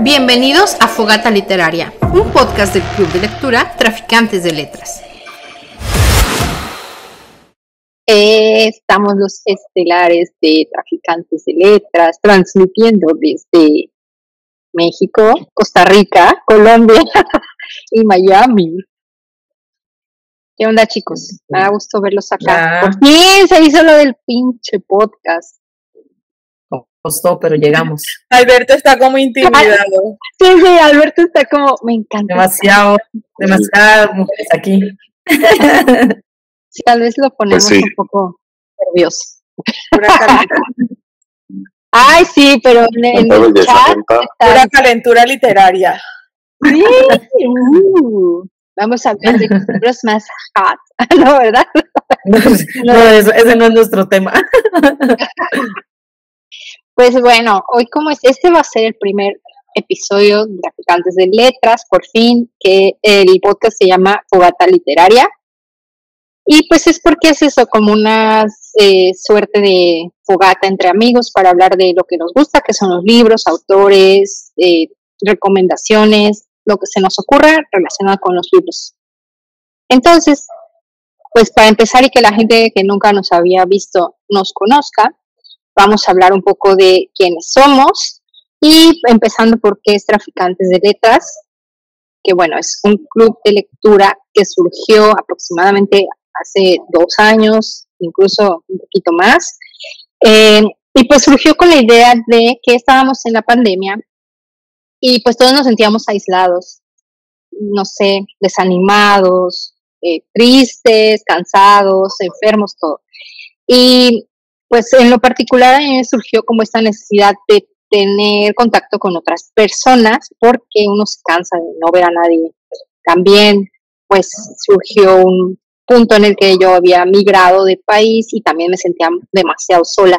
Bienvenidos a Fogata Literaria, un podcast del Club de Lectura Traficantes de Letras. Estamos los estelares de Traficantes de Letras, transmitiendo desde México, Costa Rica, Colombia y Miami. ¿Qué onda, chicos? Me da gusto verlos acá. Por fin se hizo lo del pinche podcast. Costó, pero llegamos. Alberto está como intimidado. Sí, Alberto está como, me encanta. Demasiadas mujeres aquí. Sí, tal vez lo ponemos un poco nervioso. Ay, sí, pero en el chat pura calentura literaria. Sí, vamos a hablar de los libros más hot, ¿no, verdad? No, ese no es nuestro tema. Pues bueno, hoy este va a ser el primer episodio de Traficantes de Letras, por fin, que el podcast se llama Fogata Literaria. Y pues es porque es eso, como una suerte de fogata entre amigos para hablar de lo que nos gusta, que son los libros, autores, recomendaciones, lo que se nos ocurra relacionado con los libros. Entonces, pues para empezar y que la gente que nunca nos había visto nos conozca, vamos a hablar un poco de quiénes somos y empezando por qué es Traficantes de Letras, que bueno, es un club de lectura que surgió aproximadamente hace 2 años, incluso un poquito más, y pues surgió con la idea de que estábamos en la pandemia y pues todos nos sentíamos aislados, no sé, desanimados, tristes, cansados, enfermos, todo. Y pues en lo particular surgió como esta necesidad de tener contacto con otras personas porque uno se cansa de no ver a nadie. También pues surgió un punto en el que yo había migrado de país y también me sentía demasiado sola.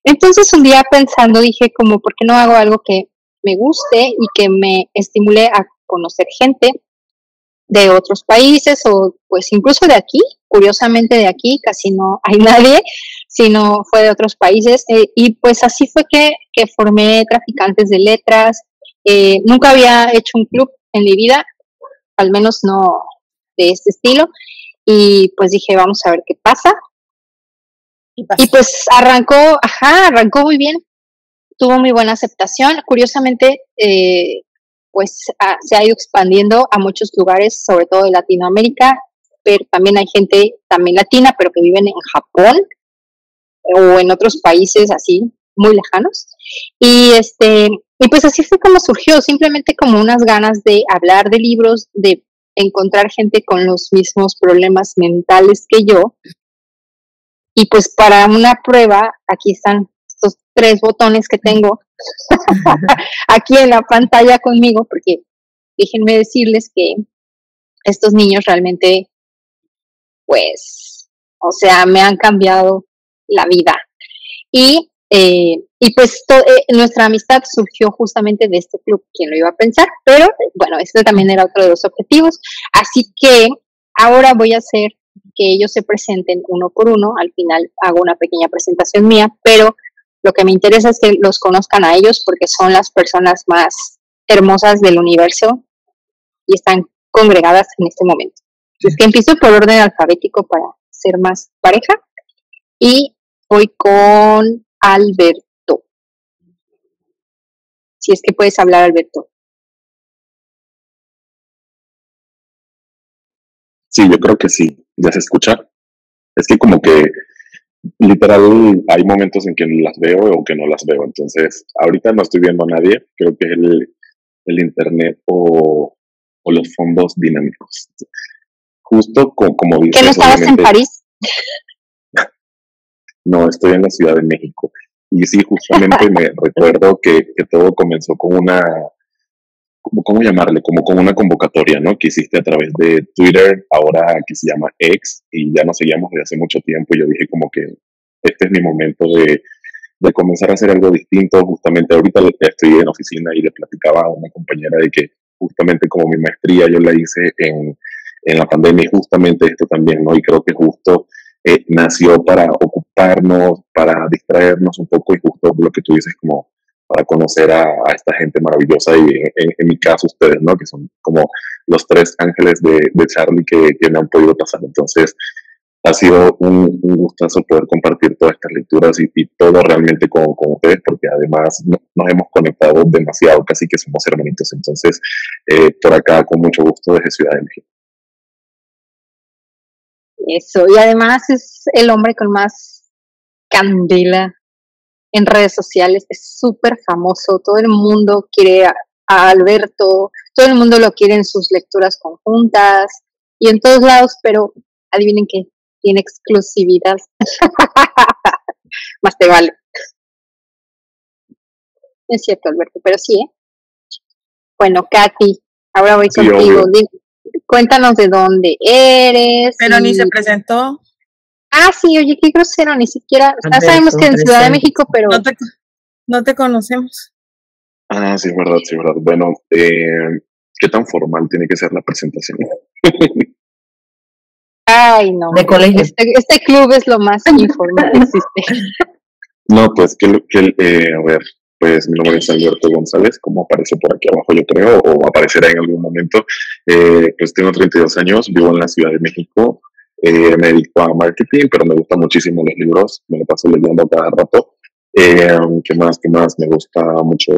Entonces un día pensando dije como, ¿por qué no hago algo que me guste y que me estimule a conocer gente de otros países o pues incluso de aquí? Curiosamente de aquí casi no hay nadie, sino fue de otros países, y pues así fue que formé Traficantes de Letras. Nunca había hecho un club en mi vida, al menos no de este estilo, y pues dije, vamos a ver qué pasa. Y pues arrancó muy bien, tuvo muy buena aceptación. Curiosamente, pues se ha ido expandiendo a muchos lugares, sobre todo de Latinoamérica, pero también hay gente también latina, pero que viven en Japón o en otros países así muy lejanos. Y pues así fue como surgió, simplemente como unas ganas de hablar de libros, de encontrar gente con los mismos problemas mentales que yo. Y pues para una prueba, aquí están estos 3 botones que tengo aquí en la pantalla conmigo, porque déjenme decirles que estos niños realmente, pues, o sea, me han cambiado la vida. Y pues nuestra amistad surgió justamente de este club, ¿quién lo iba a pensar? Pero bueno, este también era otro de los objetivos. Así que ahora voy a hacer que ellos se presenten uno por uno. Al final hago una pequeña presentación mía, pero lo que me interesa es que los conozcan a ellos porque son las personas más hermosas del universo y están congregadas en este momento. Es que empiezo por orden alfabético para ser más pareja y voy con Alberto. Si es que puedes hablar, Alberto. Sí, yo creo que sí. ¿Ya se escucha? Es que como que literal hay momentos en que las veo o que no las veo. Entonces, ahorita no estoy viendo a nadie. Creo que es el internet o los fondos dinámicos. Justo como dices. ¿Que no estabas en París? No, estoy en la Ciudad de México. Y sí, justamente me recuerdo que todo comenzó con una, ¿cómo llamarle? Como con una convocatoria, ¿no? Que hiciste a través de Twitter, ahora que se llama X, y ya nos seguíamos desde hace mucho tiempo. Y yo dije como que este es mi momento de comenzar a hacer algo distinto. Justamente ahorita estoy en oficina y le platicaba a una compañera de que justamente como mi maestría yo la hice en la pandemia y justamente esto también, ¿no? Y creo que justo nació para ocuparnos, para distraernos un poco y justo lo que tú dices, como para conocer a esta gente maravillosa y en mi caso ustedes, ¿no? Que son como los tres ángeles de Charlie que me han podido pasar. Entonces, ha sido un gustazo poder compartir todas estas lecturas y todo realmente con ustedes, porque además nos hemos conectado demasiado, casi que somos hermanitos. Entonces, por acá, con mucho gusto desde Ciudad de México. Eso, y además es el hombre con más candela en redes sociales, es súper famoso, todo el mundo quiere a Alberto, todo el mundo lo quiere en sus lecturas conjuntas y en todos lados, pero adivinen qué, tiene exclusividad. Más te vale. Es cierto, Alberto, pero sí, ¿eh? Bueno, Katy, ahora voy Sí, contigo. obvio. Cuéntanos de dónde eres. Pero ni se presentó. Ah, sí, oye, qué grosero, ni siquiera. Ya sabemos que en Ciudad de México, pero. No te conocemos. Ah, sí, es verdad, sí, es verdad. Bueno, ¿qué tan formal tiene que ser la presentación? Ay, no. De colegio. Este club es lo más informal que existe. No, pues, a ver, pues mi nombre es Alberto González, como aparece por aquí abajo, yo creo, o aparecerá en algún momento. Pues tengo 32 años, vivo en la Ciudad de México, me dedico a marketing, pero me gustan muchísimo los libros, me lo paso leyendo cada rato. ¿Qué más? Me gusta mucho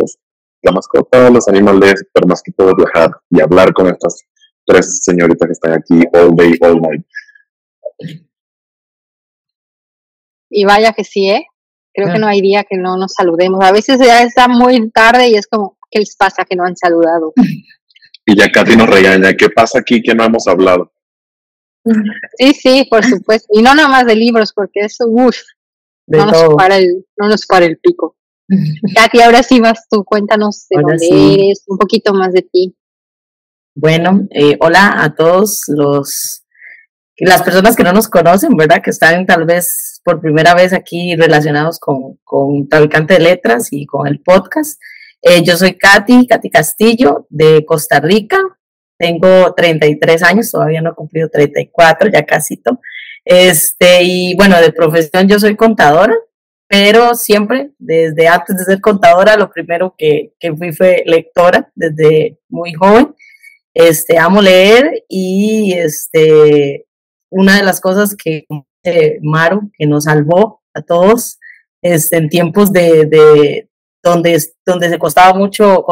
la mascota, los animales, pero más que todo viajar y hablar con estas tres señoritas que están aquí all day, all night. Y vaya que sí, ¿eh? Creo que no hay día que no nos saludemos. A veces ya está muy tarde y es como, ¿qué les pasa que no han saludado? Y ya Katy nos regaña, ¿qué pasa aquí que no hemos hablado? Sí, por supuesto. Y no nada más de libros, porque eso, no nos para el pico. Katy, ahora sí vas tú, cuéntanos de Ahora dónde sí. eres, un poquito más de ti. Bueno, hola a todos las personas que no nos conocen, ¿verdad? Que están tal vez por primera vez aquí relacionados con Traficante de Letras y con el podcast. Yo soy Katy Castillo, de Costa Rica. Tengo 33 años, todavía no he cumplido 34, ya casito. Y bueno, de profesión yo soy contadora, pero siempre, desde antes de ser contadora, lo primero que fui fue lectora, desde muy joven. Amo leer y una de las cosas que Maru, que nos salvó a todos en tiempos donde costaba mucho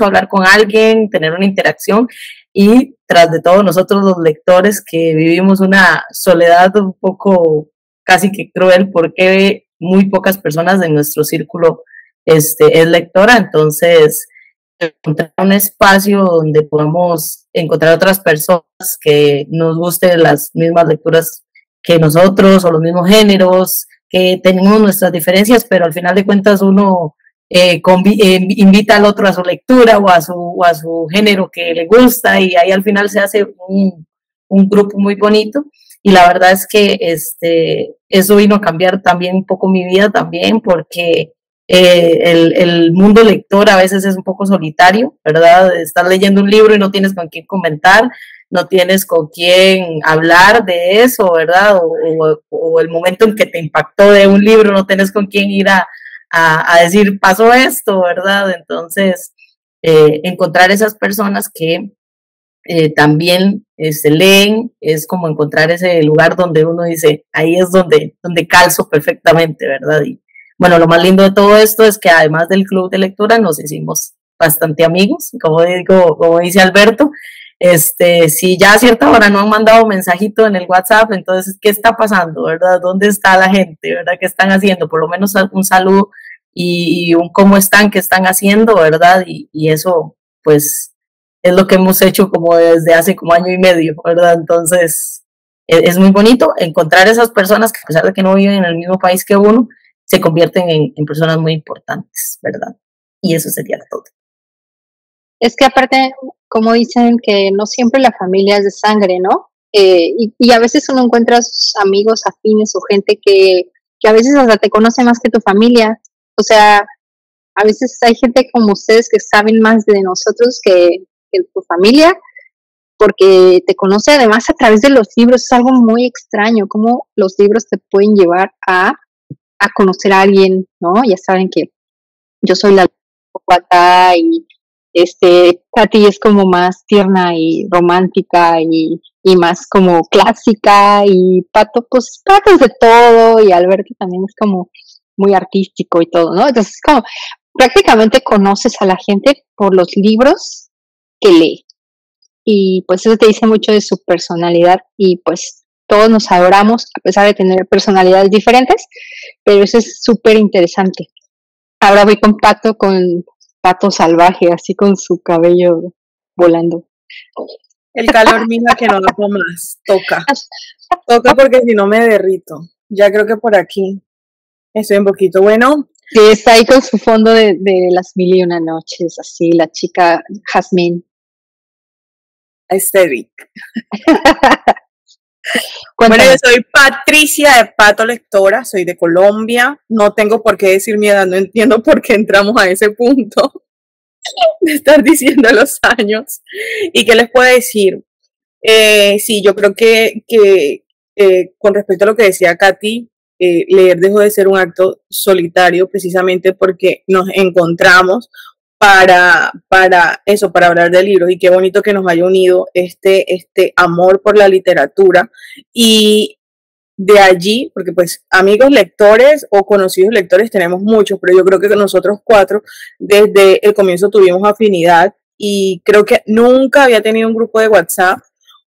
hablar con alguien, tener una interacción, y tras de todo nosotros los lectores que vivimos una soledad un poco casi que cruel, porque muy pocas personas en nuestro círculo es lectora. Entonces encontrar un espacio donde podamos encontrar otras personas que nos gusten las mismas lecturas que nosotros o los mismos géneros, que tenemos nuestras diferencias, pero al final de cuentas uno invita al otro a su lectura o a su género que le gusta, y ahí al final se hace un grupo muy bonito. Y la verdad es que eso vino a cambiar también un poco mi vida también, porque el mundo lector a veces es un poco solitario, ¿verdad? Estás leyendo un libro y no tienes con quién comentar, no tienes con quién hablar de eso, ¿verdad? O el momento en que te impactó de un libro, no tienes con quién ir a decir, pasó esto, ¿verdad? Entonces, encontrar esas personas que también leen, es como encontrar ese lugar donde uno dice, ahí es donde calzo perfectamente, ¿verdad? Y bueno, lo más lindo de todo esto es que además del club de lectura nos hicimos bastante amigos, como dice Alberto. Si ya a cierta hora no han mandado mensajito en el WhatsApp, entonces, ¿qué está pasando, verdad? ¿Dónde está la gente, verdad? ¿Qué están haciendo? Por lo menos un saludo y un cómo están, qué están haciendo, ¿verdad? Y eso, pues, es lo que hemos hecho como desde hace como año y medio, ¿verdad? Entonces, es muy bonito encontrar esas personas que, a pesar de que no viven en el mismo país que uno, se convierten en personas muy importantes, ¿verdad? Y eso sería todo. Es que aparte, como dicen, que no siempre la familia es de sangre, ¿no? Y a veces uno encuentra a sus amigos afines o gente que a veces hasta te conoce más que tu familia. O sea, a veces hay gente como ustedes que saben más de nosotros que tu familia, porque te conoce además a través de los libros. Es algo muy extraño, cómo los libros te pueden llevar a conocer a alguien, ¿no? Ya saben que yo soy la psicópata y Katy es como más tierna y romántica y más como clásica, y Pato, pues Pato es de todo, y Alberto también es como muy artístico y todo, ¿no? Entonces, como prácticamente conoces a la gente por los libros que lee, y pues eso te dice mucho de su personalidad, y pues todos nos adoramos a pesar de tener personalidades diferentes, pero eso es súper interesante. Ahora voy con Pato salvaje, así con su cabello volando. El calor, mija, que no da por más. Toca porque si no me derrito. Ya creo que por aquí estoy un poquito bueno. Sí, está ahí con su fondo de las 1001 noches, así, la chica Jazmín. Aesthetic. Bueno, yo soy Patricia de Pato Lectora, soy de Colombia. No tengo por qué decir mi edad, no entiendo por qué entramos a ese punto de estar diciendo los años. ¿Y qué les puedo decir? Sí, yo creo que con respecto a lo que decía Katy, leer dejó de ser un acto solitario precisamente porque nos encontramos para hablar de libros, y qué bonito que nos haya unido este amor por la literatura, y de allí, porque pues amigos lectores o conocidos lectores tenemos muchos, pero yo creo que nosotros cuatro desde el comienzo tuvimos afinidad, y creo que nunca había tenido un grupo de WhatsApp,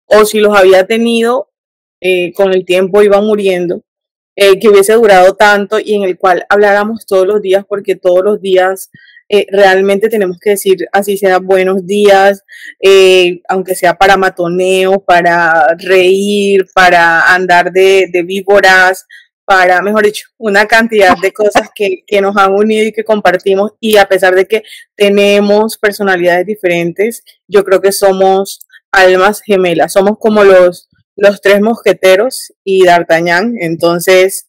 o si los había tenido, con el tiempo iba muriendo, que hubiese durado tanto y en el cual habláramos todos los días, porque todos los días realmente tenemos que decir, así sea buenos días, aunque sea para matoneo, para reír, para andar de víboras, para, mejor dicho, una cantidad de cosas que nos han unido y que compartimos, y a pesar de que tenemos personalidades diferentes, yo creo que somos almas gemelas, somos como los tres mosqueteros y D'Artagnan. Entonces,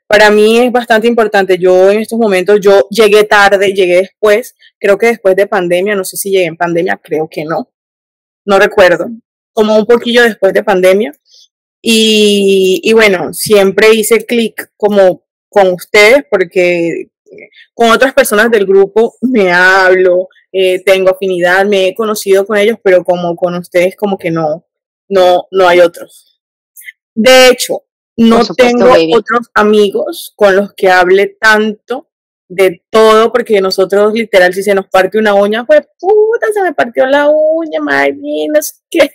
para mí es bastante importante. Yo en estos momentos, yo llegué tarde, llegué después, creo que después de pandemia, no sé si llegué en pandemia, creo que no recuerdo, como un poquillo después de pandemia, y bueno, siempre hice clic como con ustedes, porque con otras personas del grupo me hablo, tengo afinidad, me he conocido con ellos, pero como con ustedes como que no hay otros. De hecho, no tengo otros amigos con los que hable tanto de todo, porque nosotros literal, si se nos parte una uña, pues puta, se me partió la uña, madre mía, no sé qué.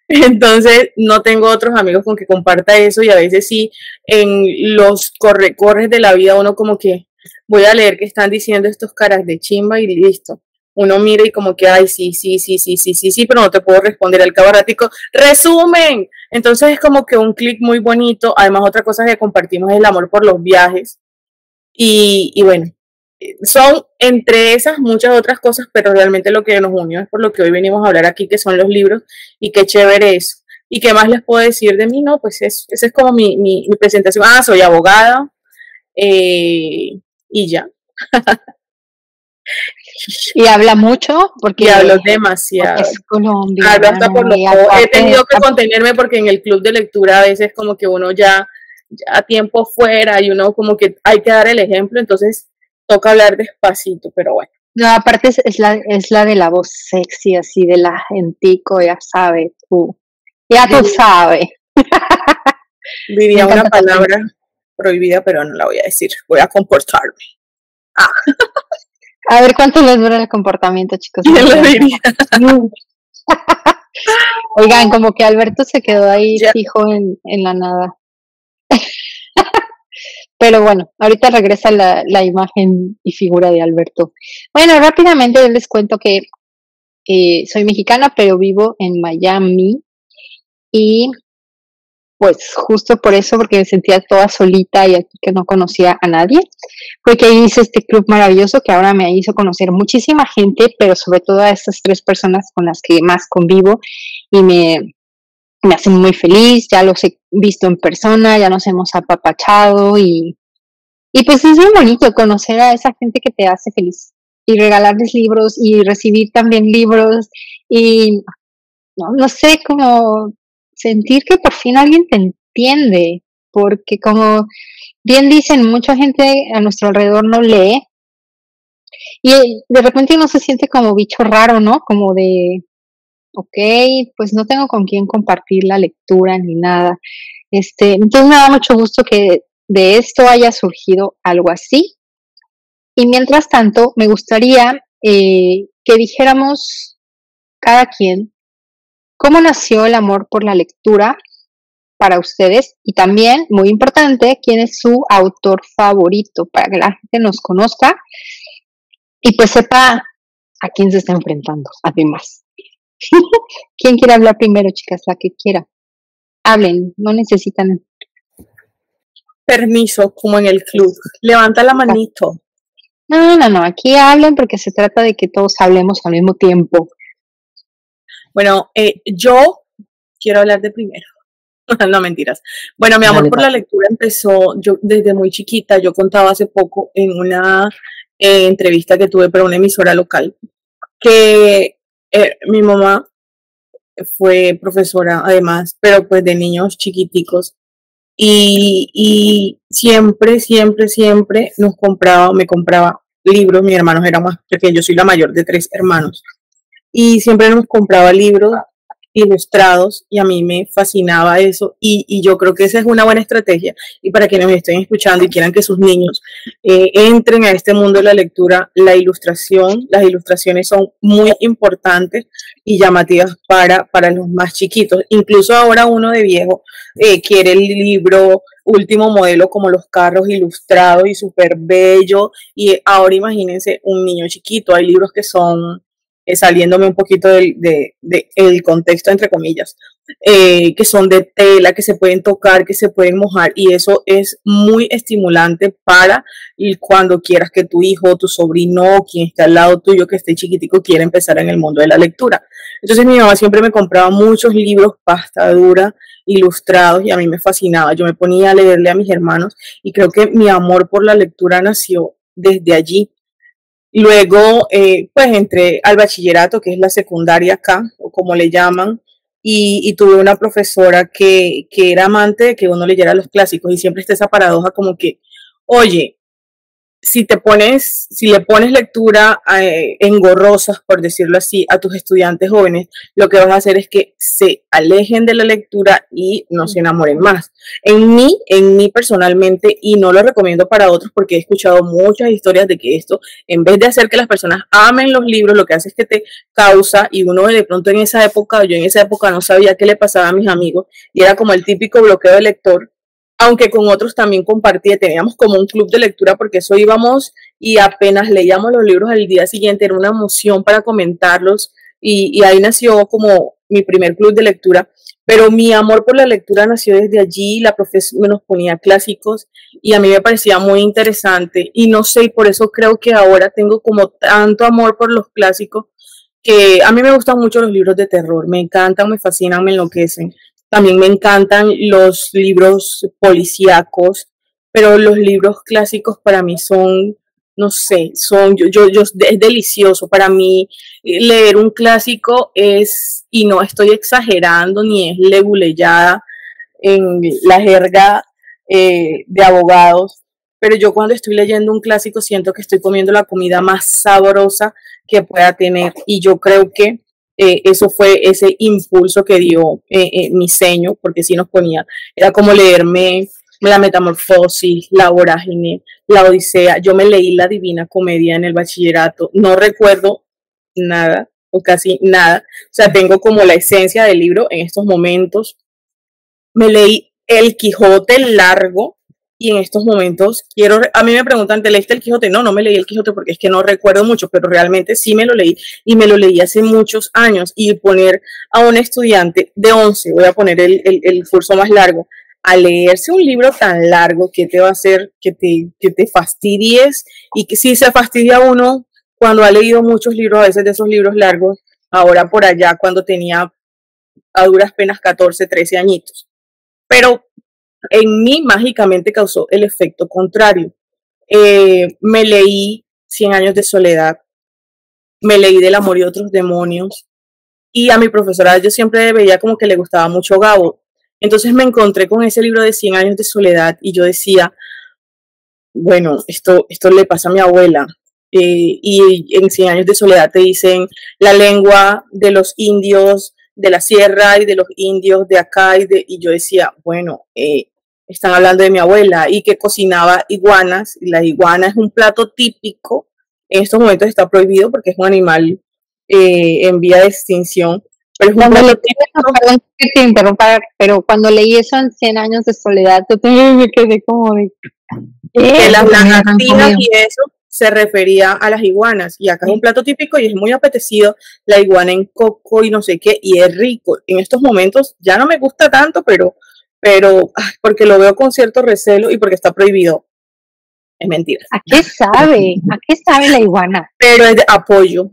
Entonces no tengo otros amigos con que comparta eso, y a veces sí, en los corres de la vida uno como que voy a leer qué están diciendo estos caras de chimba, y listo. Uno mira y como que, ay, sí, pero no te puedo responder al cabo ratico, resumen. Entonces es como que un clic muy bonito. Además, otra cosa que compartimos es el amor por los viajes. Y bueno, son entre esas muchas otras cosas, pero realmente lo que nos unió es por lo que hoy venimos a hablar aquí, que son los libros, y qué chévere eso. ¿Y qué más les puedo decir de mí? No, pues eso, esa es como mi presentación. Soy abogada, y ya. Y habla mucho, porque hablo demasiado. Es Colombia. Hablo hasta por los ojos. He tenido que contenerme, porque en el club de lectura a veces como que uno ya tiempo fuera, y uno como que hay que dar el ejemplo, entonces toca hablar despacito, pero bueno. No, aparte es la de la voz sexy, así de la gentico, ya sabes tú. Ya tú sabes. Diría una palabra prohibida, pero no la voy a decir. Voy a comportarme. A ver cuánto les dura el comportamiento, chicos. ¿Quién lo diría? Oigan, como que Alberto se quedó ahí fijo en la nada. Pero bueno, ahorita regresa la imagen y figura de Alberto. Bueno, rápidamente les cuento que soy mexicana, pero vivo en Miami, y pues justo por eso, porque me sentía toda solita y aquí que no conocía a nadie, fue que hice este club maravilloso que ahora me hizo conocer muchísima gente, pero sobre todo a estas 3 personas con las que más convivo, y me hacen muy feliz. Ya los he visto en persona, ya nos hemos apapachado, y pues es bien bonito conocer a esa gente que te hace feliz, y regalarles libros y recibir también libros, y no sé, como sentir que por fin alguien te entiende, porque como bien dicen, mucha gente a nuestro alrededor no lee, Y de repente uno se siente como bicho raro, ¿no? Como de, ok, pues no tengo con quién compartir la lectura ni nada. Entonces me da mucho gusto que de esto haya surgido algo así. Y mientras tanto, me gustaría que dijéramos cada quien cómo nació el amor por la lectura para ustedes y también, muy importante, quién es su autor favorito para que la gente nos conozca y pues sepa a quién se está enfrentando, además. ¿Quién quiere hablar primero, chicas? La que quiera. Hablen, no necesitan permiso, como en el club. Levanta la manito. No, aquí hablen porque se trata de que todos hablemos al mismo tiempo. Bueno, yo quiero hablar de primero. No, mentiras. Bueno, mi amor por la lectura empezó yo desde muy chiquita. Yo contaba hace poco en una entrevista que tuve para una emisora local que mi mamá fue profesora además, pero pues de niños chiquiticos. Y siempre me compraba libros. Mis hermanos eran más pequeños, yo soy la mayor de 3 hermanos. Y siempre nos compraba libros ilustrados y a mí me fascinaba eso y yo creo que esa es una buena estrategia y para quienes me estén escuchando y quieran que sus niños entren a este mundo de la lectura, las ilustraciones son muy importantes y llamativas para los más chiquitos. Incluso ahora uno de viejo quiere el libro último modelo como los carros ilustrados y súper bello y ahora imagínense un niño chiquito, hay libros que son saliéndome un poquito del el contexto, entre comillas, que son de tela, que se pueden tocar, que se pueden mojar, y eso es muy estimulante para cuando quieras que tu hijo, tu sobrino, quien esté al lado tuyo, que esté chiquitico, quiera empezar en el mundo de la lectura. Entonces mi mamá siempre me compraba muchos libros, pasta dura, ilustrados, y a mí me fascinaba. Yo me ponía a leerle a mis hermanos, y creo que mi amor por la lectura nació desde allí. Luego, pues entré al bachillerato, que es la secundaria acá, o como le llaman, y tuve una profesora que era amante de que uno leyera los clásicos y siempre está esa paradoja como que, oye, si le pones lectura engorrosas, por decirlo así, a tus estudiantes jóvenes, lo que vas a hacer es que se alejen de la lectura y no se enamoren más. En mí personalmente, y no lo recomiendo para otros porque he escuchado muchas historias de que esto, en vez de hacer que las personas amen los libros, lo que hace es que te causa, y uno de pronto yo en esa época no sabía qué le pasaba a mis amigos, y era como el típico bloqueo de lector, aunque con otros también compartía, teníamos como un club de lectura porque eso íbamos y apenas leíamos los libros al día siguiente, era una emoción para comentarlos y ahí nació como mi primer club de lectura, pero mi amor por la lectura nació desde allí, la profesora nos ponía clásicos y a mí me parecía muy interesante y no sé, y por eso creo que ahora tengo como tanto amor por los clásicos que a mí me gustan mucho los libros de terror, me encantan, me fascinan, me enloquecen. También me encantan los libros policíacos, pero los libros clásicos para mí son, no sé, es delicioso. Para mí leer un clásico es, y no estoy exagerando, ni es leguleyada en la jerga de abogados, pero yo cuando estoy leyendo un clásico siento que estoy comiendo la comida más sabrosa que pueda tener y yo creo que eso fue ese impulso que dio mi seño, porque sí nos ponía, era como leerme La Metamorfosis, La Vorágine, La Odisea. Yo me leí La Divina Comedia en el bachillerato, no recuerdo nada o casi nada, o sea, tengo como la esencia del libro en estos momentos. Me leí El Quijote largo y en estos momentos a mí me preguntan, ¿te leíste El Quijote? No me leí El Quijote porque es que no recuerdo mucho, pero realmente sí me lo leí y me lo leí hace muchos años y poner a un estudiante de 11, voy a poner el curso más largo, a leerse un libro tan largo, ¿qué te va a hacer que te fastidies? Y que si se fastidia uno cuando ha leído muchos libros, a veces de esos libros largos, ahora por allá cuando tenía a duras penas 14, 13 añitos. Pero en mí mágicamente causó el efecto contrario. Me leí 100 años de soledad, me leí Del amor y otros demonios, y a mi profesora yo siempre veía como que le gustaba mucho Gabo. Entonces me encontré con ese libro de 100 años de soledad y yo decía, bueno, esto le pasa a mi abuela, y en 100 años de soledad te dicen la lengua de los indios de la sierra y de los indios de acá, y yo decía, bueno, están hablando de mi abuela y que cocinaba iguanas, y la iguana es un plato típico, en estos momentos está prohibido porque es un animal en vía de extinción, pero es un plato típico. Perdón que te interrumpa, pero cuando leí eso en 100 años de soledad, yo también me quedé como de... Que las lagartijas y eso se refería a las iguanas, y acá es un plato típico y es muy apetecido, la iguana en coco y no sé qué, y es rico. En estos momentos ya no me gusta tanto, pero porque lo veo con cierto recelo y porque está prohibido. Es mentira. ¿A qué sabe? ¿A qué sabe la iguana? Pero es de apoyo.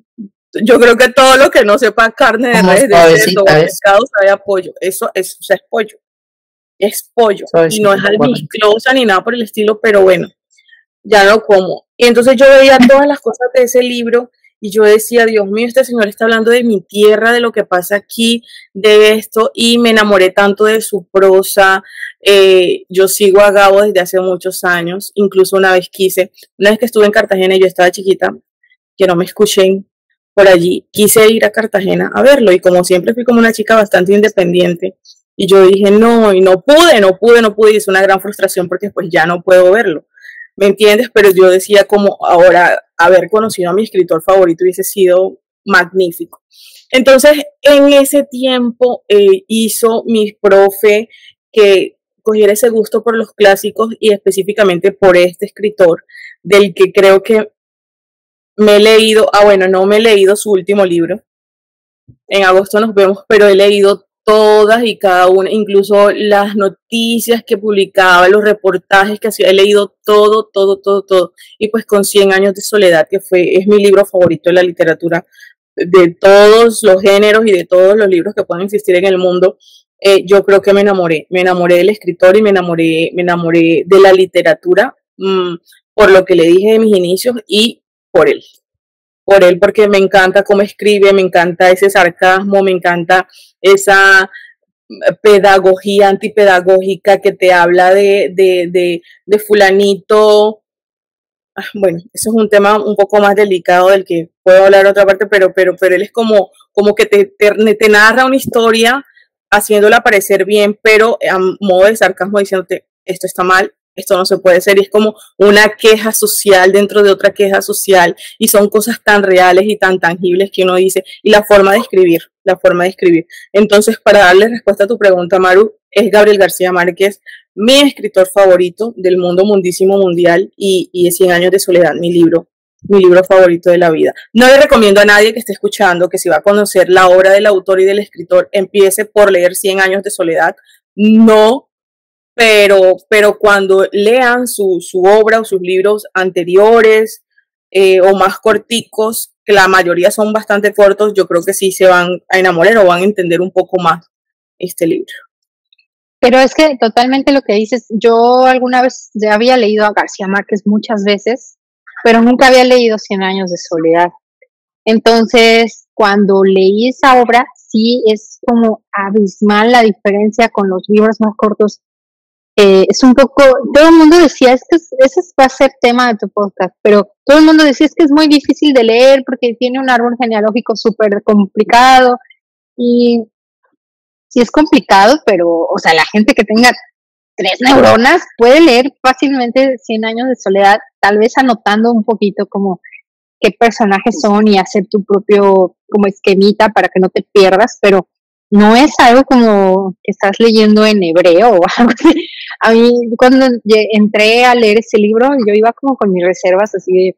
Yo creo que todo lo que no sepa carne de res, de cerdo o pescado sabe a pollo. Eso es, o sea, es pollo. Es pollo. Y no es almizclosa ni nada por el estilo, pero bueno, ya no como. Y entonces yo veía todas las cosas de ese libro y yo decía, Dios mío, este señor está hablando de mi tierra, de lo que pasa aquí, de esto, y me enamoré tanto de su prosa. Yo sigo a Gabo desde hace muchos años, incluso una vez que estuve en Cartagena y yo estaba chiquita, que no me escuchen por allí, quise ir a Cartagena a verlo, y como siempre fui como una chica bastante independiente, y yo dije, no, y no pude, y es una gran frustración porque pues ya no puedo verlo. ¿Me entiendes? Pero yo decía como ahora haber conocido a mi escritor favorito hubiese sido magnífico. Entonces, en ese tiempo hizo mi profe que cogiera ese gusto por los clásicos y específicamente por este escritor, del que creo que me he leído, no me he leído su último libro. En agosto nos vemos, pero he leído todas y cada una, incluso las noticias que publicaba, los reportajes que hacía, he leído todo. Y pues con 100 años de soledad, que es mi libro favorito de la literatura, de todos los géneros y de todos los libros que puedan existir en el mundo, yo creo que me enamoré del escritor y me enamoré de la literatura, por lo que le dije de mis inicios y por él, porque me encanta cómo escribe, me encanta ese sarcasmo, me encanta esa pedagogía antipedagógica que te habla de fulanito. Bueno, eso es un tema un poco más delicado del que puedo hablar otra parte, pero él es como que te narra una historia haciéndola parecer bien, pero a modo de sarcasmo diciéndote, esto está mal, esto no se puede hacer, y es como una queja social dentro de otra queja social, y son cosas tan reales y tan tangibles que uno dice, y la forma de escribir. Entonces, para darle respuesta a tu pregunta, Maru, es Gabriel García Márquez, mi escritor favorito del mundo mundísimo mundial, y es 100 años de soledad, mi libro favorito de la vida. No le recomiendo a nadie que esté escuchando que si va a conocer la obra del autor y del escritor, empiece por leer 100 años de soledad. No, pero cuando lean su obra o sus libros anteriores o más corticos, que la mayoría son bastante cortos, yo creo que sí se van a enamorar o van a entender un poco más este libro. Pero es que totalmente lo que dices, yo alguna vez ya había leído a García Márquez muchas veces, pero nunca había leído 100 años de soledad. Entonces, cuando leí esa obra, sí es como abismal la diferencia con los libros más cortos. Es un poco, todo el mundo decía, ese va a ser tema de tu podcast, pero todo el mundo decía, es que es muy difícil de leer porque tiene un árbol genealógico súper complicado, y sí es complicado, pero, o sea, la gente que tenga 3 neuronas puede leer fácilmente 100 años de soledad, tal vez anotando un poquito como qué personajes son y hacer tu propio como esquemita para que no te pierdas, pero no es algo como que estás leyendo en hebreo o algo así. A mí, cuando entré a leer ese libro, yo iba como con mis reservas así de,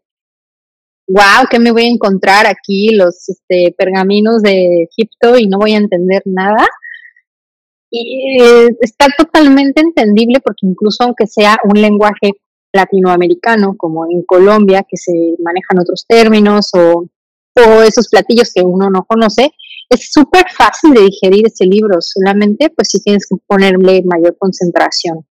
wow, ¿qué me voy a encontrar aquí? Los pergaminos de Egipto y no voy a entender nada. Y está totalmente entendible porque incluso aunque sea un lenguaje latinoamericano, como en Colombia, que se manejan otros términos o esos platillos que uno no conoce, es súper fácil de digerir ese libro, solamente pues sí tienes que ponerle mayor concentración.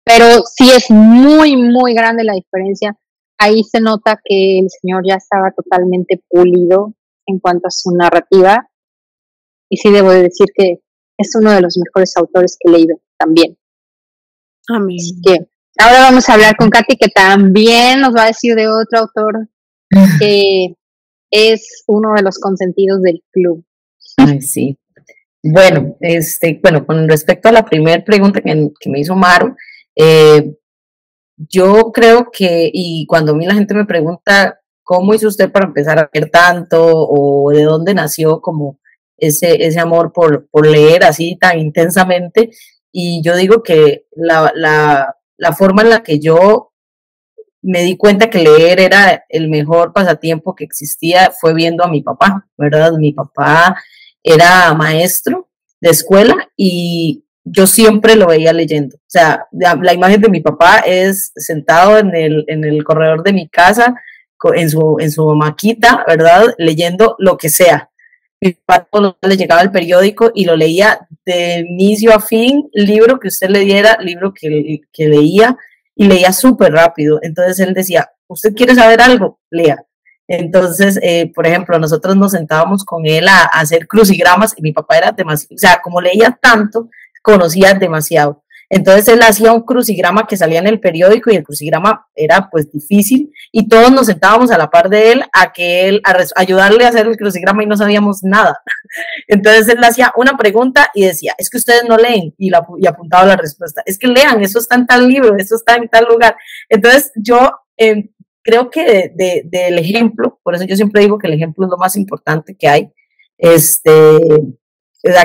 Pero sí es muy, muy grande la diferencia. Ahí se nota que el señor ya estaba totalmente pulido en cuanto a su narrativa, y sí debo de decir que es uno de los mejores autores que he leído también. Amén. Así que Ahora vamos a hablar con Katy, que también nos va a decir de otro autor que es uno de los consentidos del club. Ay, sí. Bueno, con respecto a la primera pregunta que me hizo Maru, yo creo que, y cuando a mí la gente me pregunta cómo hizo usted para empezar a leer tanto o de dónde nació como ese amor por leer así tan intensamente, y yo digo que la forma en la que yo me di cuenta que leer era el mejor pasatiempo que existía fue viendo a mi papá, ¿verdad? Mi papá era maestro de escuela y yo siempre lo veía leyendo. O sea, la imagen de mi papá es sentado en el corredor de mi casa, en su maquita, ¿verdad? Leyendo lo que sea. Mi papá le llegaba el periódico y lo leía de inicio a fin, libro que usted le diera, libro que leía, y leía súper rápido. Entonces él decía, ¿usted quiere saber algo? Lea. Entonces, por ejemplo, nosotros nos sentábamos con él a hacer crucigramas y mi papá era demasiado, o sea, como leía tanto, conocía demasiado. Entonces él hacía un crucigrama que salía en el periódico y el crucigrama era pues difícil y todos nos sentábamos a la par de él a ayudarle a hacer el crucigrama y no sabíamos nada. Entonces él hacía una pregunta y decía, es que ustedes no leen y apuntaba la respuesta, es que lean, eso está en tal libro, eso está en tal lugar. Entonces yo creo que del ejemplo, por eso yo siempre digo que el ejemplo es lo más importante que hay.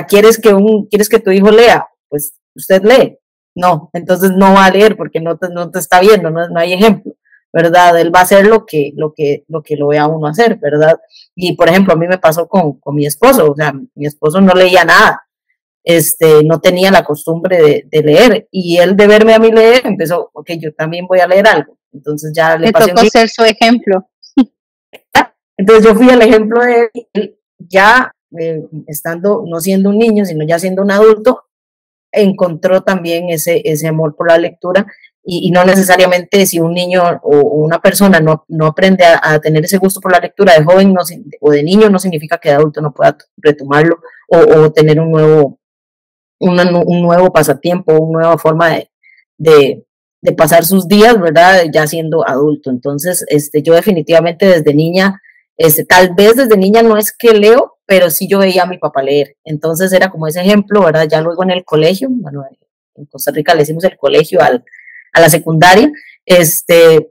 ¿Quieres que tu hijo lea? Pues usted lee. No, entonces no va a leer porque no te está viendo, no hay ejemplo, ¿verdad? Él va a hacer lo que lo vea uno hacer, ¿verdad? Y por ejemplo, a mí me pasó con mi esposo, o sea, mi esposo no leía nada, no tenía la costumbre de leer, y él de verme a mí leer empezó, ok, yo también voy a leer algo, entonces ya le pasé. Me tocó ser su ejemplo. Entonces yo fui el ejemplo de él, ya estando, no siendo un niño, sino ya siendo un adulto, encontró también ese amor por la lectura, y no necesariamente si un niño o una persona no aprende a tener ese gusto por la lectura de joven o de niño, no significa que de adulto no pueda retomarlo o tener un nuevo pasatiempo, una nueva forma de pasar sus días, ¿verdad? Ya siendo adulto. Entonces, yo definitivamente desde niña, tal vez desde niña no es que leo, pero sí yo veía a mi papá leer. Entonces era como ese ejemplo, ¿verdad? Ya luego en el colegio, bueno, en Costa Rica le decimos el colegio a la secundaria,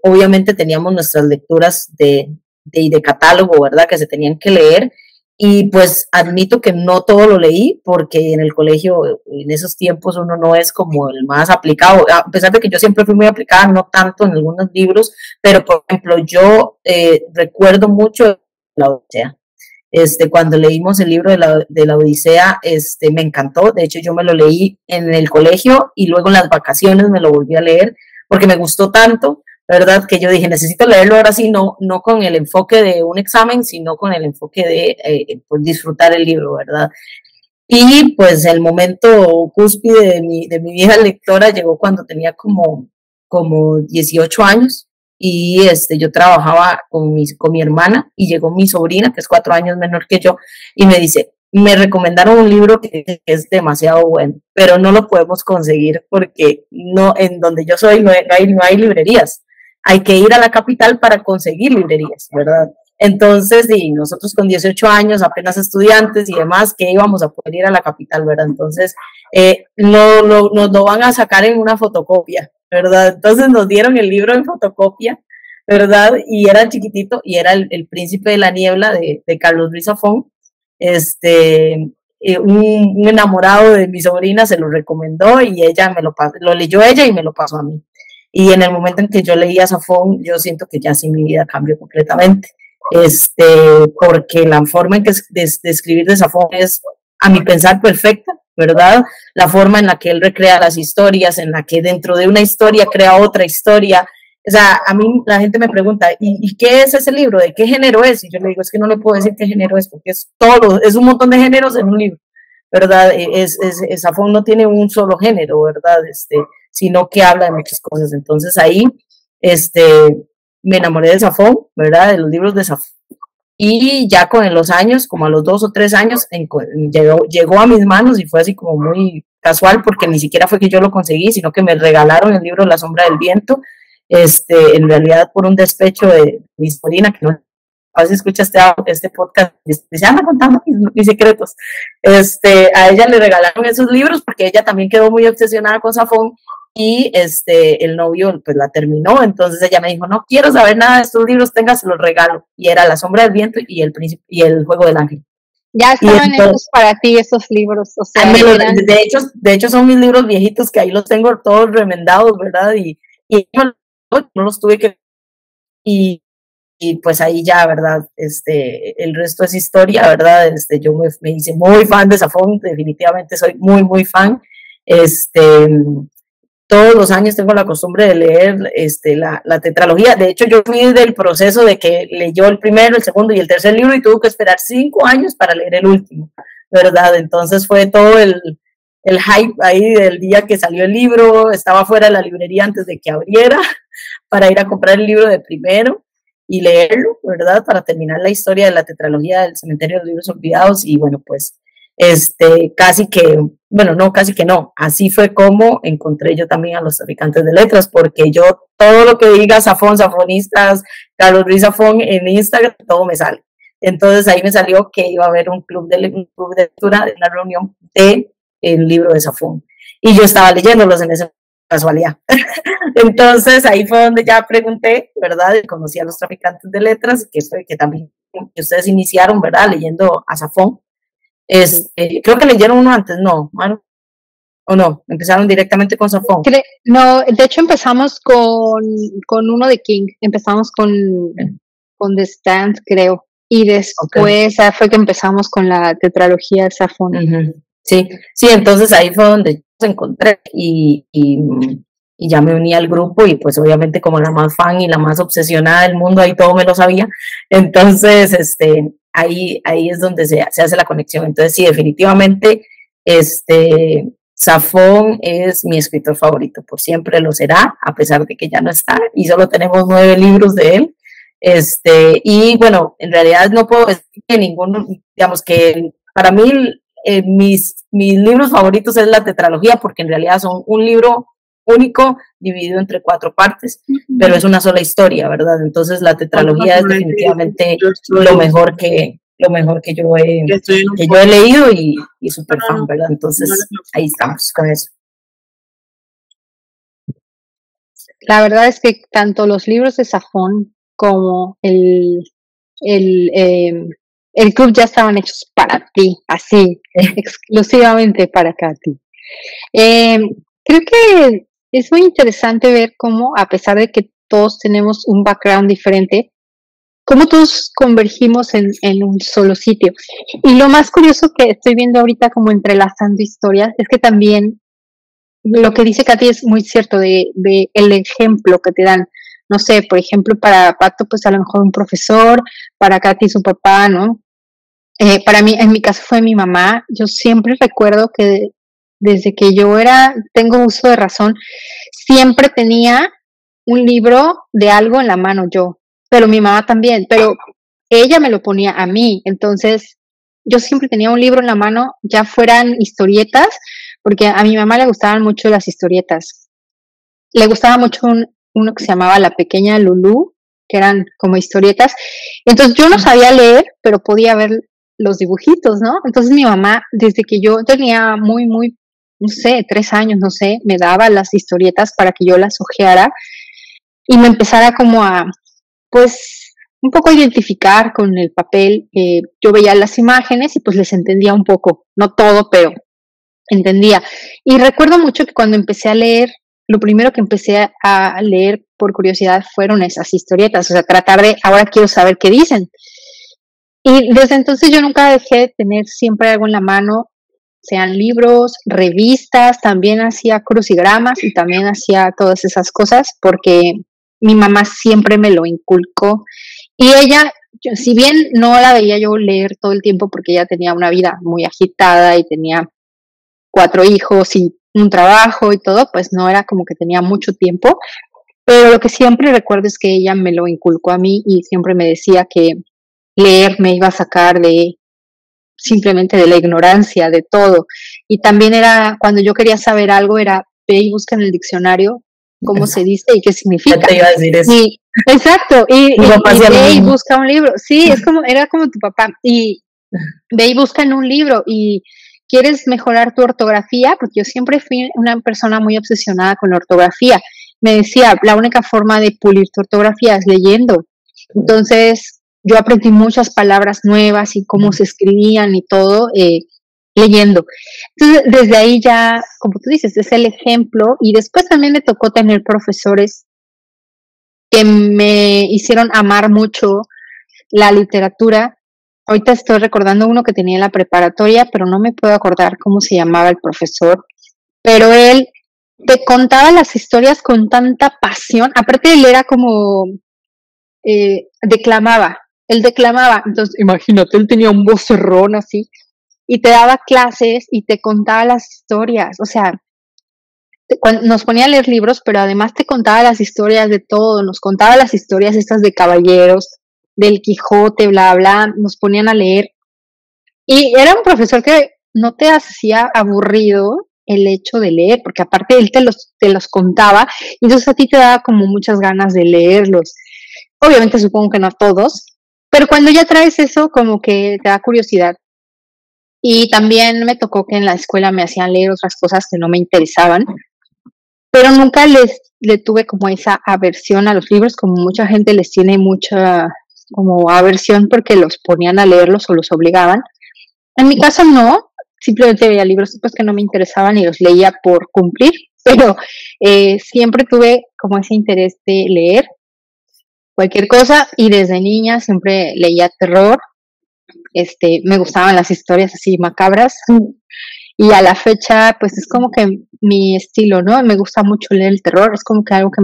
obviamente teníamos nuestras lecturas de catálogo, ¿verdad? Que se tenían que leer. Y pues admito que no todo lo leí porque en el colegio en esos tiempos uno no es como el más aplicado, a pesar de que yo siempre fui muy aplicada, no tanto en algunos libros, pero por ejemplo yo recuerdo mucho la Odisea. Cuando leímos el libro de la Odisea, me encantó. De hecho yo me lo leí en el colegio y luego en las vacaciones me lo volví a leer porque me gustó tanto, ¿verdad? Que yo dije, necesito leerlo ahora sí, no con el enfoque de un examen, sino con el enfoque de pues, disfrutar el libro, ¿verdad? Y pues el momento cúspide de mi vida lectora llegó cuando tenía como 18 años y yo trabajaba con mi hermana y llegó mi sobrina, que es 4 años menor que yo, y me dice, me recomendaron un libro que es demasiado bueno, pero no lo podemos conseguir porque no, en donde yo soy no hay librerías. Hay que ir a la capital para conseguir librerías, ¿verdad? Entonces, y nosotros con 18 años, apenas estudiantes y demás, que íbamos a poder ir a la capital, ¿verdad? Entonces, nos lo van a sacar en una fotocopia, ¿verdad? Entonces nos dieron el libro en fotocopia, ¿verdad? Y era chiquitito, y era el Príncipe de la Niebla de Carlos Ruiz Zafón. Un enamorado de mi sobrina se lo recomendó y ella lo leyó ella y me lo pasó a mí. Y en el momento en que yo leía Zafón, yo siento que ya sí mi vida cambió completamente. Porque la forma en que de escribir de Zafón es, a mi pensar, perfecta, ¿verdad? La forma en la que él recrea las historias, en la que dentro de una historia crea otra historia. O sea, a mí la gente me pregunta, ¿y qué es ese libro? ¿De qué género es? Y yo le digo, es que no le puedo decir qué género es, porque es un montón de géneros en un libro, ¿verdad? Zafón no tiene un solo género, ¿verdad? Sino que habla de muchas cosas. Entonces ahí, me enamoré de Zafón, ¿verdad? De los libros de Zafón. Y ya con los años, como a los 2 o 3 años, llegó a mis manos y fue así como muy casual, porque ni siquiera fue que yo lo conseguí, sino que me regalaron el libro La sombra del viento, en realidad por un despecho de mi sobrina, que no a veces escucha este podcast, se anda contando mis secretos. A ella le regalaron esos libros porque ella también quedó muy obsesionada con Safón, y el novio pues la terminó. Entonces ella me dijo, no quiero saber nada de estos libros, se los regalo. Y era La sombra del viento y El príncipe y El juego del ángel. Ya estaban hechos para ti esos libros, o sea, de hecho son mis libros viejitos, que ahí los tengo todos remendados, ¿verdad? Y no los tuve que... Y pues ahí ya, ¿verdad? El resto es historia, ¿verdad? Yo me hice muy fan de Safón, definitivamente soy muy, muy fan. Todos los años tengo la costumbre de leer la tetralogía. De hecho, yo fui del proceso de que leyó el primero, el segundo y el tercer libro, y tuve que esperar 5 años para leer el último, ¿verdad? Entonces fue todo el hype ahí del día que salió el libro. Estaba fuera de la librería antes de que abriera para ir a comprar el libro de primero y leerlo, ¿verdad? Para terminar la historia de la tetralogía del Cementerio de los Libros Olvidados. Y bueno, pues casi que no, así fue como encontré yo también a los traficantes de letras, porque yo todo lo que diga Safón, safonistas, Carlos Ruiz Zafón en Instagram, todo me sale. Entonces ahí me salió que iba a haber un club de lectura, de una reunión de el libro de Safón, y yo estaba leyéndolos en esa casualidad. Entonces ahí fue donde ya pregunté, ¿verdad? Y conocí a los traficantes de letras, que también que ustedes iniciaron, ¿verdad? Leyendo a Safón. Creo que leyeron uno antes, ¿no? Bueno, ¿o no? Empezaron directamente con Safón. No, de hecho empezamos con uno de King, empezamos con The Stand, creo, y después fue que empezamos con la tetralogía de Safón. Sí, entonces ahí fue donde los encontré y ya me uní al grupo, y pues obviamente como la más fan y la más obsesionada del mundo, ahí todo me lo sabía. Entonces, ahí es donde se hace la conexión. Entonces sí, definitivamente, Safón es mi escritor favorito, por siempre lo será, a pesar de que ya no está, y solo tenemos 9 libros de él. Y bueno, en realidad no puedo decir que ninguno, digamos que para mí mis libros favoritos es la tetralogía, porque en realidad son un libro único dividido entre 4 partes, pero es una sola historia, ¿verdad? Entonces la tetralogía es definitivamente lo mejor que yo he leído, y súper fan, ¿verdad? Entonces ahí estamos con eso. La verdad es que tanto los libros de Safón como el club ya estaban hechos para ti, así, exclusivamente para ti. Creo que es muy interesante ver cómo, a pesar de que todos tenemos un background diferente, cómo todos convergimos en un solo sitio. Y lo más curioso que estoy viendo ahorita, como entrelazando historias, es que también lo que dice Katy es muy cierto, de el ejemplo que te dan. No sé, por ejemplo, para Pato, pues a lo mejor un profesor, para Katy su papá, ¿no? Para mí, en mi caso fue mi mamá. Yo siempre recuerdo que desde que yo tengo uso de razón, siempre tenía un libro de algo en la mano yo, pero mi mamá también, pero ella me lo ponía a mí. Entonces yo siempre tenía un libro en la mano, ya fueran historietas, porque a mi mamá le gustaban mucho las historietas. Le gustaba mucho uno que se llamaba La Pequeña Lulú, que eran como historietas. Entonces yo no sabía leer, pero podía ver los dibujitos, ¿no? Entonces mi mamá, desde que yo tenía muy, no sé, 3 años, no sé, me daba las historietas para que yo las hojeara y me empezara como a, pues, un poco identificar con el papel. Yo veía las imágenes y pues les entendía un poco, no todo, pero entendía. Y recuerdo mucho que cuando empecé a leer, lo primero que empecé a leer por curiosidad fueron esas historietas, o sea, tratar de, ahora quiero saber qué dicen. Y desde entonces yo nunca dejé de tener siempre algo en la mano, sean libros, revistas, también hacía crucigramas y también hacía todas esas cosas porque mi mamá siempre me lo inculcó. Y ella, si bien no la veía yo leer todo el tiempo porque ella tenía una vida muy agitada y tenía 4 hijos y un trabajo y todo, pues no era como que tenía mucho tiempo, pero lo que siempre recuerdo es que ella me lo inculcó a mí y siempre me decía que leer me iba a sacar simplemente de la ignorancia de todo. Y también era, cuando yo quería saber algo, era ve y busca en el diccionario cómo se dice y qué significa. Ya te iba a decir eso. Y, exacto, y ve y busca un libro. Sí, era como tu papá. Y ve y busca en un libro y quieres mejorar tu ortografía, porque yo siempre fui una persona muy obsesionada con la ortografía. Me decía, la única forma de pulir tu ortografía es leyendo. Entonces, yo aprendí muchas palabras nuevas y cómo se escribían y todo leyendo. Entonces, desde ahí ya, como tú dices, es el ejemplo. Y después también me tocó tener profesores que me hicieron amar mucho la literatura. Ahorita estoy recordando uno que tenía en la preparatoria, pero no me puedo acordar cómo se llamaba el profesor. Pero él te contaba las historias con tanta pasión. Aparte, él era como declamaba. Él declamaba. Entonces, imagínate, él tenía un vocerrón así y te daba clases y te contaba las historias. O sea, nos ponía a leer libros, pero además te contaba las historias de todo. Nos contaba las historias estas de caballeros, del Quijote, bla, bla. Nos ponían a leer. Y era un profesor que no te hacía aburrido el hecho de leer, porque aparte él te los contaba, y entonces a ti te daba como muchas ganas de leerlos. Obviamente supongo que no a todos, pero cuando ya traes eso, como que te da curiosidad. Y también me tocó que en la escuela me hacían leer otras cosas que no me interesaban, pero nunca le tuve como esa aversión a los libros, como mucha gente les tiene mucha como aversión porque los ponían a leerlos o los obligaban. En mi caso no, simplemente veía libros pues que no me interesaban y los leía por cumplir, pero siempre tuve como ese interés de leer cualquier cosa y desde niña siempre leía terror, me gustaban las historias así macabras y a la fecha pues es como que mi estilo, ¿no? Me gusta mucho leer el terror, es como que algo que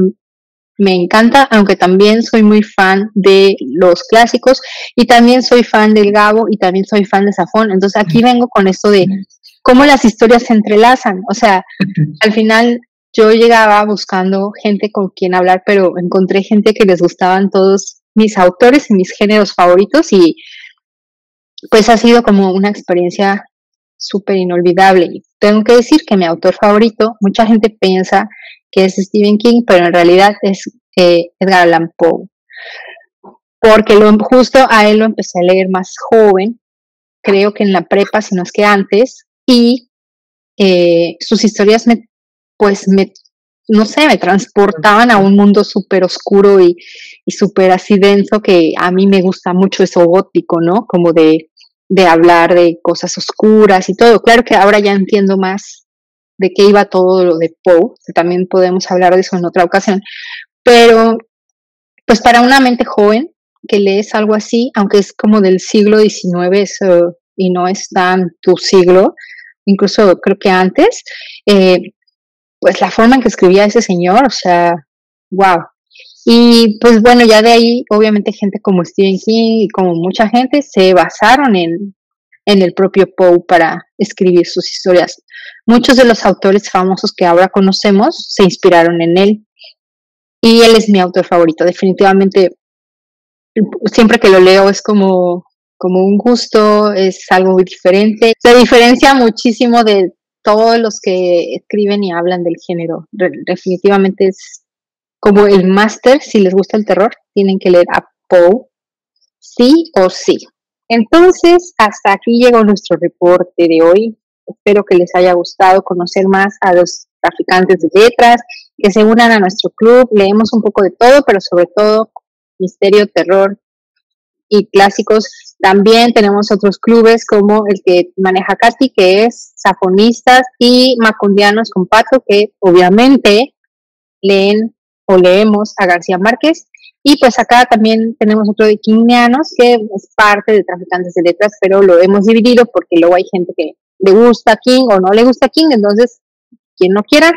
me encanta, aunque también soy muy fan de los clásicos y también soy fan del Gabo y también soy fan de Zafón. Entonces aquí vengo con esto de cómo las historias se entrelazan. O sea, al final yo llegaba buscando gente con quien hablar, pero encontré gente que les gustaban todos mis autores y mis géneros favoritos y pues ha sido como una experiencia súper inolvidable. Y tengo que decir que mi autor favorito, mucha gente piensa que es Stephen King, pero en realidad es Edgar Allan Poe, porque justo a él lo empecé a leer más joven, creo que en la prepa, si no es que antes, y sus historias no sé, me transportaban a un mundo súper oscuro y súper así denso, que a mí me gusta mucho eso gótico, ¿no? Como de hablar de cosas oscuras y todo. Claro que ahora ya entiendo más de qué iba todo lo de Poe, que también podemos hablar de eso en otra ocasión, pero pues para una mente joven que lees algo así, aunque es como del siglo XIX y no es tan tu siglo, incluso creo que antes, pues la forma en que escribía ese señor, o sea, wow. Y pues bueno, ya de ahí obviamente gente como Stephen King y como mucha gente se basaron en el propio Poe para escribir sus historias. Muchos de los autores famosos que ahora conocemos se inspiraron en él y él es mi autor favorito. Definitivamente, siempre que lo leo es como un gusto, es algo muy diferente. Se diferencia muchísimo de todos los que escriben y hablan del género. Definitivamente es como el máster. Si les gusta el terror, tienen que leer a Poe, sí o sí. Entonces, hasta aquí llegó nuestro reporte de hoy. Espero que les haya gustado conocer más a los traficantes de letras, que se unan a nuestro club. Leemos un poco de todo, pero sobre todo misterio, terror y clásicos. También tenemos otros clubes como el que maneja Katy, que es Safonistas, y Macundianos con Pato, que obviamente leen o leemos a García Márquez. Y pues acá también tenemos otro de Kingianos, que es parte de Traficantes de Letras, pero lo hemos dividido porque luego hay gente que le gusta King o no le gusta King, entonces quien no quiera,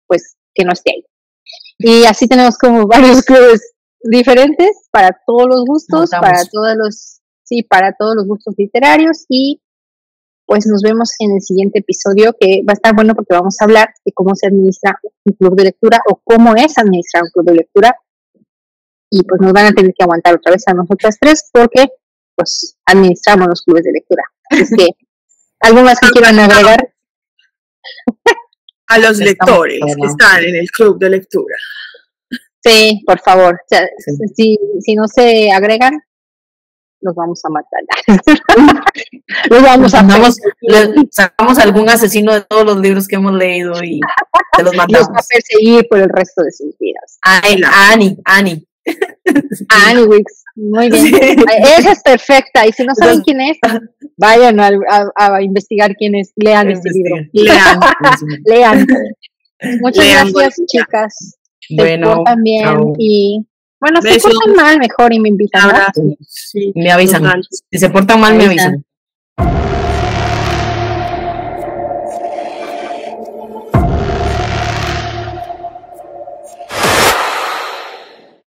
pues que no esté ahí. Y así tenemos como varios clubes diferentes para todos los gustos, para todos los gustos literarios, y pues nos vemos en el siguiente episodio, que va a estar bueno porque vamos a hablar de cómo se administra un club de lectura o cómo es administrar un club de lectura. Y pues nos van a tener que aguantar otra vez a nosotras tres porque pues administramos los clubes de lectura. Así que ¿Algo más que quieran agregar? A los lectores que están en el club de lectura. Sí, por favor. O sea, si no se agregan, los vamos a matar. Los vamos a sacamos algún asesino de todos los libros que hemos leído y se los matamos. Los va a perseguir por el resto de sus vidas. Annie. Annie Wicks, muy bien. Sí. Esa es perfecta. Y si no saben quién es, vayan a investigar quién es. Lean este libro. Lean. Muchas gracias, chicas. Bueno, se portan bien y bueno, si se portan mal, mejor y me invitan. Sí, me avisan. Si se portan mal, me avisan.